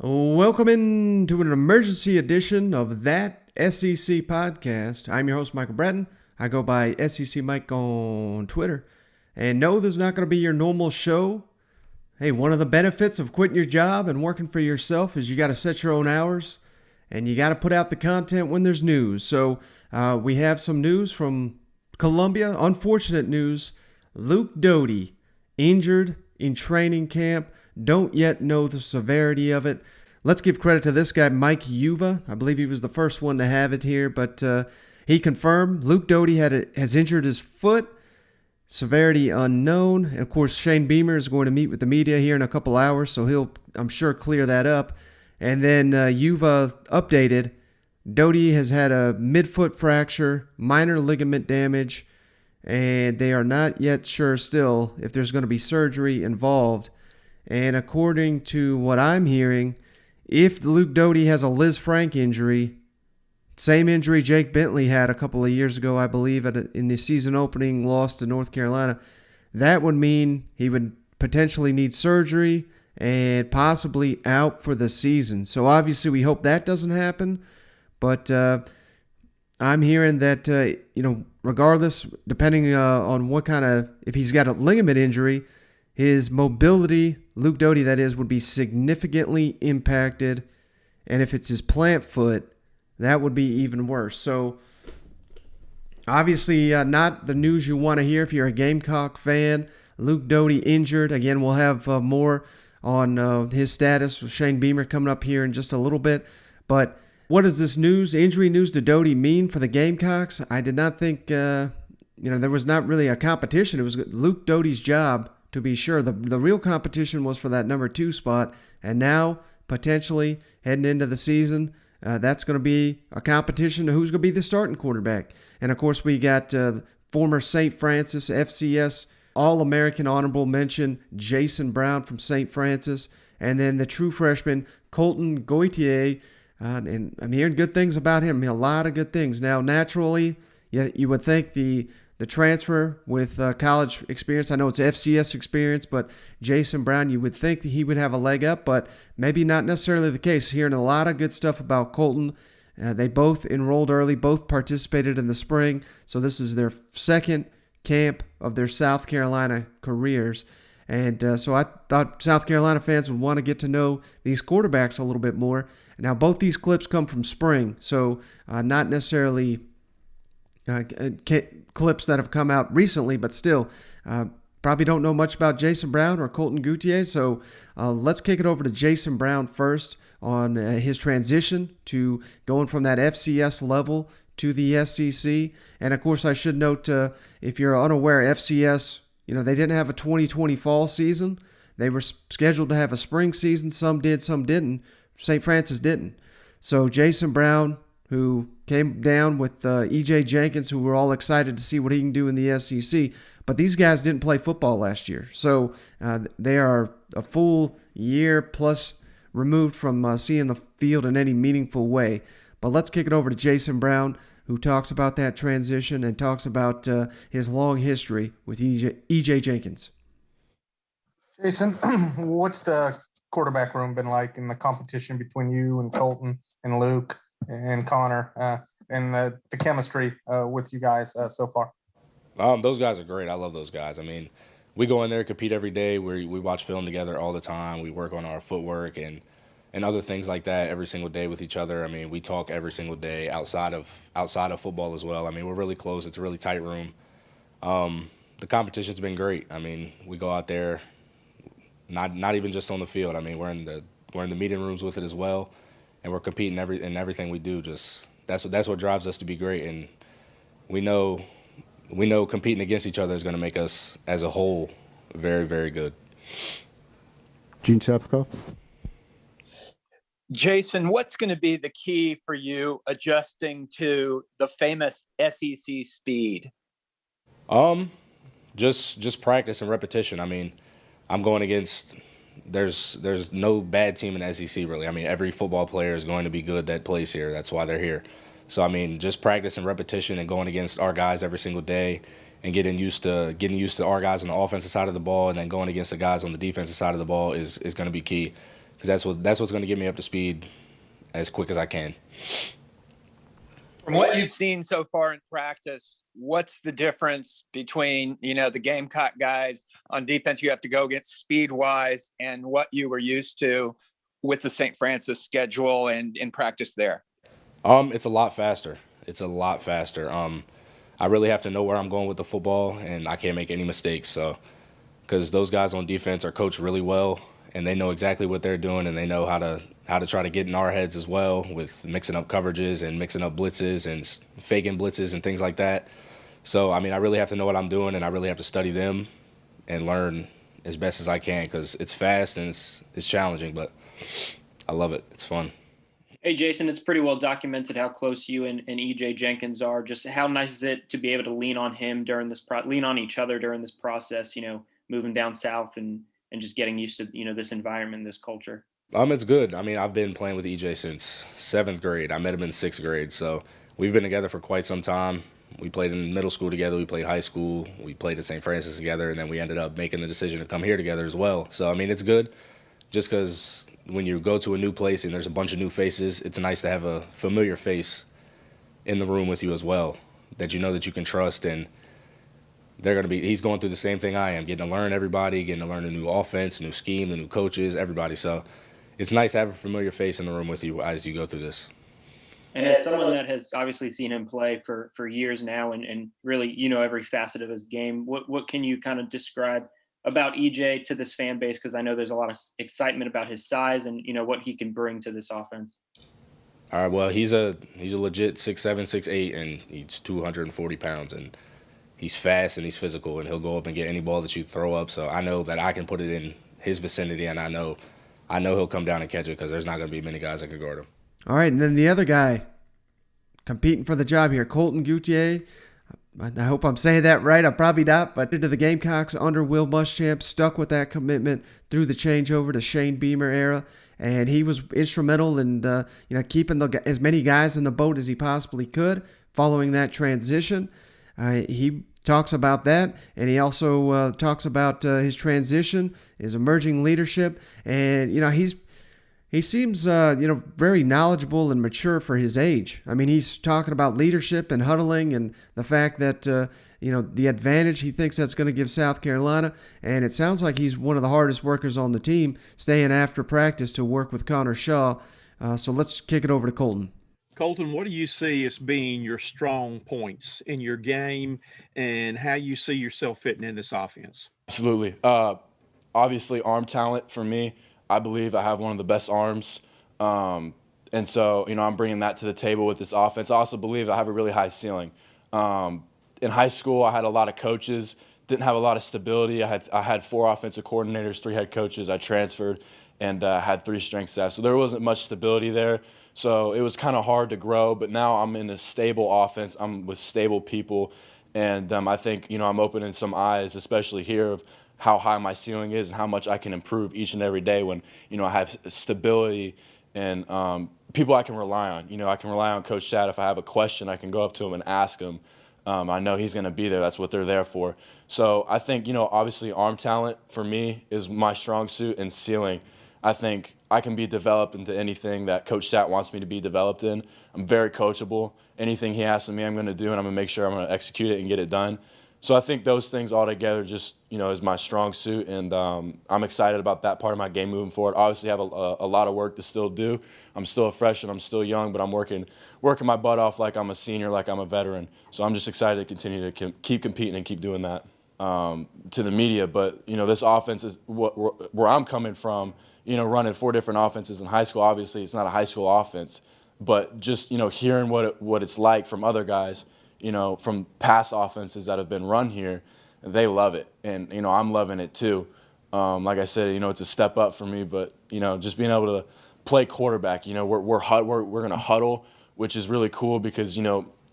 Welcome into an emergency edition of That SEC Podcast. I'm your host, Michael Bratton. I go by SEC Mike on Twitter. And no, this is not going to be your normal show. Hey, one of the benefits of quitting your job and working for yourself is you got to set your own hours and you got to put out the content when there's news. So we have some news from Columbia. Unfortunate news. Luke Doty injured in training camp. Don't yet know the severity of it. Let's give credit to this guy, Mike Yuva. I believe he was the first one to have it here, but he confirmed Luke Doty has injured his foot. Severity unknown. And of course, Shane Beamer is going to meet with the media here in a couple hours, so he'll, I'm sure, clear that up. And then Yuva updated. Doty has had a midfoot fracture, minor ligament damage, and they are not yet sure still if there's going to be surgery involved. And according to what I'm hearing, if Luke Doty has a Liz Frank injury, same injury Jake Bentley had a couple of years ago, I believe, in the season opening loss to North Carolina, that would mean he would potentially need surgery and possibly out for the season. So obviously we hope that doesn't happen, but I'm hearing that, regardless, depending on what kind of, if he's got a ligament injury, his mobility, Luke Doty that is, would be significantly impacted. And if it's his plant foot, that would be even worse. So obviously not the news you want to hear if you're a Gamecock fan. Luke Doty injured. Again, we'll have more on his status with Shane Beamer coming up here in just a little bit. But what does this injury news to Doty mean for the Gamecocks? I did not think, there was not really a competition. It was Luke Doty's job. To be sure, the real competition was for that number 2 spot, and now potentially heading into the season, that's going to be a competition to who's going to be the starting quarterback. And of course, we got former St. Francis FCS All-American honorable mention Jason Brown from St. Francis, and then the true freshman Colton Gauthier. And I'm hearing good things about him. A lot of good things. Now, naturally, you would think the transfer with college experience, I know it's FCS experience, but Jason Brown, you would think that he would have a leg up, but maybe not necessarily the case. Hearing a lot of good stuff about Colton. They both enrolled early, both participated in the spring, so this is their second camp of their South Carolina careers. And so I thought South Carolina fans would want to get to know these quarterbacks a little bit more. Now, both these clips come from spring, so not necessarily clips that have come out recently, but still, probably don't know much about Jason Brown or Colton Gauthier. So let's kick it over to Jason Brown first on his transition to going from that FCS level to the SEC. And of course, I should note, if you're unaware, FCS, they didn't have a 2020 fall season. They were scheduled to have a spring season. Some did, some didn't. St. Francis didn't. So Jason Brown, who came down with E.J. Jenkins, who were all excited to see what he can do in the SEC. But these guys didn't play football last year. So they are a full year plus removed from seeing the field in any meaningful way. But let's kick it over to Jason Brown, who talks about that transition and talks about his long history with E.J. Jenkins. Jason, what's the quarterback room been like in the competition between you and Colton and Luke and Connor, and the chemistry with you guys so far? Those guys are great. I love those guys. I mean, we go in there, compete every day. We watch film together all the time. We work on our footwork and other things like that every single day with each other. I mean, we talk every single day outside of football as well. I mean, we're really close. It's a really tight room. The competition's been great. I mean, we go out there, not even just on the field. I mean, we're in the meeting rooms with it as well. And we're competing in everything we do. Just that's what drives us to be great. And we know competing against each other is going to make us as a whole very, very good. Gene Shapikoff. Jason, what's going to be the key for you adjusting to the famous SEC speed? Just practice and repetition. I mean, I'm going against. There's no bad team in the SEC, really. I mean, every football player is going to be good that plays here. That's why they're here. So, I mean, just practice and repetition and going against our guys every single day and getting used to our guys on the offensive side of the ball and then going against the guys on the defensive side of the ball is going to be key. because that's what's going to get me up to speed as quick as I can. From what you've seen so far in practice, what's the difference between, the Gamecock guys on defense you have to go against speed-wise and what you were used to with the St. Francis schedule and in practice there? It's a lot faster. It's a lot faster. I really have to know where I'm going with the football, and I can't make any mistakes. So, because those guys on defense are coached really well, and they know exactly what they're doing, and they know how to try to get in our heads as well with mixing up coverages and mixing up blitzes and faking blitzes and things like that. So, I mean, I really have to know what I'm doing, and I really have to study them and learn as best as I can, because it's fast and it's challenging, but I love it. It's fun. Hey, Jason, it's pretty well documented how close you and EJ Jenkins are. Just how nice is it to be able to lean on him during this lean on each other during this process, moving down south and just getting used to, this environment, this culture? It's good. I mean, I've been playing with EJ since 7th grade. I met him in 6th grade, so we've been together for quite some time. We played in middle school together. We played high school. We played at St. Francis together, and then we ended up making the decision to come here together as well. So, I mean, it's good just because when you go to a new place and there's a bunch of new faces, it's nice to have a familiar face in the room with you as well that you know that you can trust, and he's going through the same thing I am, getting to learn everybody, getting to learn a new offense, new scheme, the new coaches, everybody. So it's nice to have a familiar face in the room with you as you go through this. And as someone that has obviously seen him play for years now and really, every facet of his game, what can you kind of describe about EJ to this fan base? Because I know there's a lot of excitement about his size and, what he can bring to this offense. All right, well, he's a legit 6'7", 6'8", and he's 240 pounds, and he's fast and he's physical, and he'll go up and get any ball that you throw up. So I know that I can put it in his vicinity, and I know he'll come down and catch it because there's not going to be many guys that can guard him. All right, and then the other guy competing for the job here, Colton Gauthier. I hope I'm saying that right. I'm probably not, but into the Gamecocks under Will Muschamp, stuck with that commitment through the changeover to Shane Beamer era, and he was instrumental in keeping as many guys in the boat as he possibly could following that transition. He talks about that, and he also talks about his transition, his emerging leadership, and he seems very knowledgeable and mature for his age. I mean, he's talking about leadership and huddling and the fact that the advantage he thinks that's going to give South Carolina, and it sounds like he's one of the hardest workers on the team, staying after practice to work with Connor Shaw. So let's kick it over to Colton. Colton, what do you see as being your strong points in your game and how you see yourself fitting in this offense? Absolutely. Obviously, arm talent for me. I believe I have one of the best arms. And so, I'm bringing that to the table with this offense. I also believe I have a really high ceiling. In high school, I had a lot of coaches, didn't have a lot of stability. I had 4 offensive coordinators, 3 head coaches. I transferred and had 3 strength staff. So there wasn't much stability there. So it was kind of hard to grow, but now I'm in a stable offense. I'm with stable people, and I think, I'm opening some eyes, especially here, of how high my ceiling is and how much I can improve each and every day when, I have stability and people I can rely on. I can rely on Coach Shad. If I have a question, I can go up to him and ask him. I know he's going to be there. That's what they're there for. So I think, obviously arm talent for me is my strong suit, and ceiling. I think I can be developed into anything that Coach Stat wants me to be developed in. I'm very coachable. Anything he asks of me, I'm going to do, and I'm going to make sure I'm going to execute it and get it done. So I think those things all together just, is my strong suit, and I'm excited about that part of my game moving forward. Obviously, I have a lot of work to still do. I'm still a freshman. I'm still young, but I'm working my butt off like I'm a senior, like I'm a veteran. So I'm just excited to continue to keep competing and keep doing that. To the media, but, this offense is where I'm coming from. Running 4 different offenses in high school. Obviously, it's not a high school offense, but just, hearing what it's like from other guys, from past offenses that have been run here, they love it. And, I'm loving it too. Like I said, it's a step up for me, but, just being able to play quarterback, we're going to huddle, which is really cool because,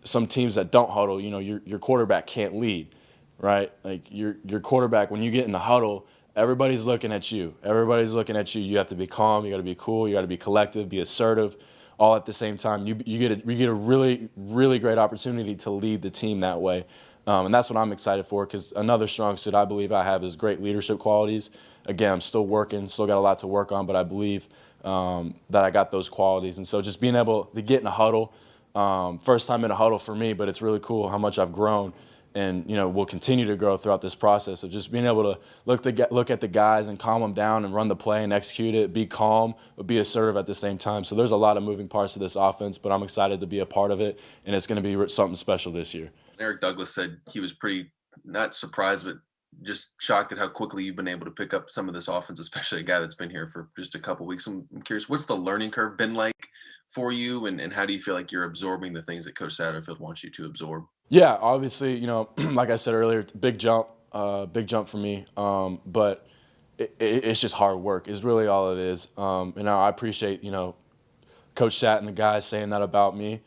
some teams that don't huddle, your quarterback can't lead, right? Like your quarterback, when you get in the huddle, everybody's looking at you. Everybody's looking at you. You have to be calm. You got to be cool. You got to be collective, be assertive, all at the same time. You get a really, really great opportunity to lead the team that way. And that's what I'm excited for, because another strong suit I believe I have is great leadership qualities. again, I'm still working, still got a lot to work on, but I believe that I got those qualities. And so just being able to get in a huddle, first time in a huddle for me, but it's really cool how much I've grown and, will continue to grow throughout this process of just being able to look at the guys and calm them down and run the play and execute it, be calm, but be assertive at the same time. So there's a lot of moving parts to this offense, but I'm excited to be a part of it, and it's going to be something special this year. Eric Douglas said he was pretty, not surprised, but just shocked at how quickly you've been able to pick up some of this offense, especially a guy that's been here for just a couple of weeks. I'm curious, what's the learning curve been like for you, and how do you feel like you're absorbing the things that Coach Satterfield wants you to absorb? Yeah, obviously, like I said earlier, big jump for me, but it's just hard work is really all it is. I appreciate, Coach Sat and the guys saying that about me.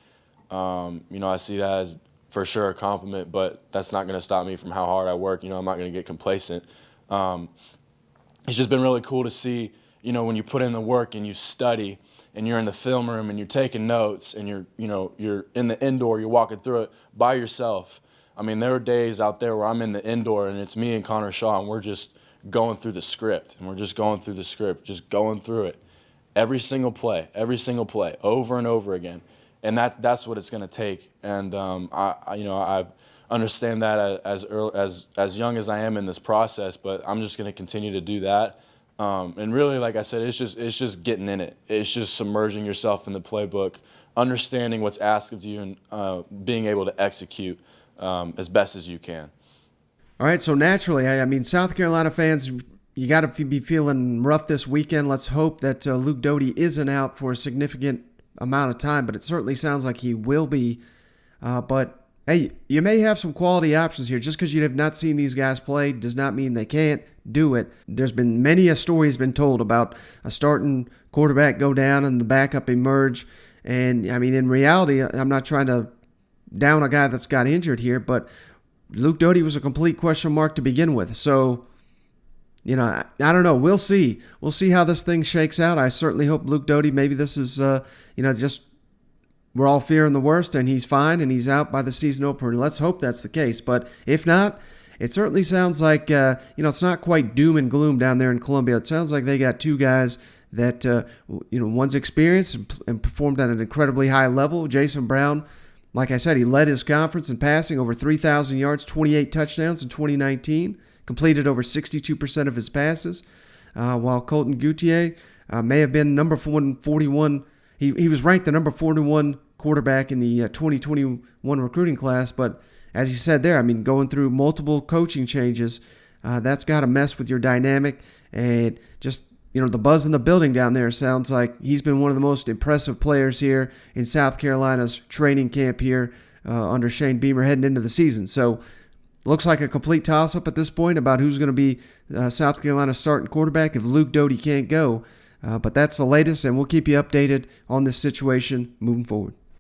I see that as for sure a compliment, but that's not going to stop me from how hard I work. I'm not going to get complacent. It's just been really cool to see, when you put in the work and you study and you're in the film room and you're taking notes and you're in the indoor, you're walking through it by yourself. I mean, there are days out there where I'm in the indoor and it's me and Connor Shaw and we're just going through the script just going through it. Every single play, over and over again. And that's what it's going to take. And I understand that as young as I am in this process, but I'm just going to continue to do that. And really, like I said, it's just getting in it. It's just submerging yourself in the playbook, understanding what's asked of you, and being able to execute as best as you can. All right, so naturally, I mean, South Carolina fans, you got to be feeling rough this weekend. Let's hope that Luke Doty isn't out for a significant amount of time, but it certainly sounds like he will be. But hey, you may have some quality options here. Just because you have not seen these guys play does not mean they can't do it. There's been many a story has been told about a starting quarterback go down and the backup emerge. And I mean, in reality, I'm not trying to down a guy that's got injured here, but Luke Doty was a complete question mark to begin with. So, I don't know. We'll see. We'll see how this thing shakes out. I certainly hope Luke Doty, maybe this is, just we're all fearing the worst and he's fine and he's out by the season opener. Let's hope that's the case. But if not, it certainly sounds like, it's not quite doom and gloom down there in Columbia. It sounds like they got two guys that, one's experienced and performed at an incredibly high level. Jason Brown, like I said, he led his conference in passing, over 3,000 yards, 28 touchdowns in 2019. Completed over 62% of his passes, while Colton Gauthier may have been number 41. He was ranked the number 41 quarterback in the 2021 recruiting class. But as you said there, I mean, going through multiple coaching changes, that's got to mess with your dynamic. And just, the buzz in the building down there sounds like he's been one of the most impressive players here in South Carolina's training camp here under Shane Beamer heading into the season. So, looks like a complete toss-up at this point about who's going to be South Carolina's starting quarterback if Luke Doty can't go. But that's the latest, and we'll keep you updated on this situation moving forward.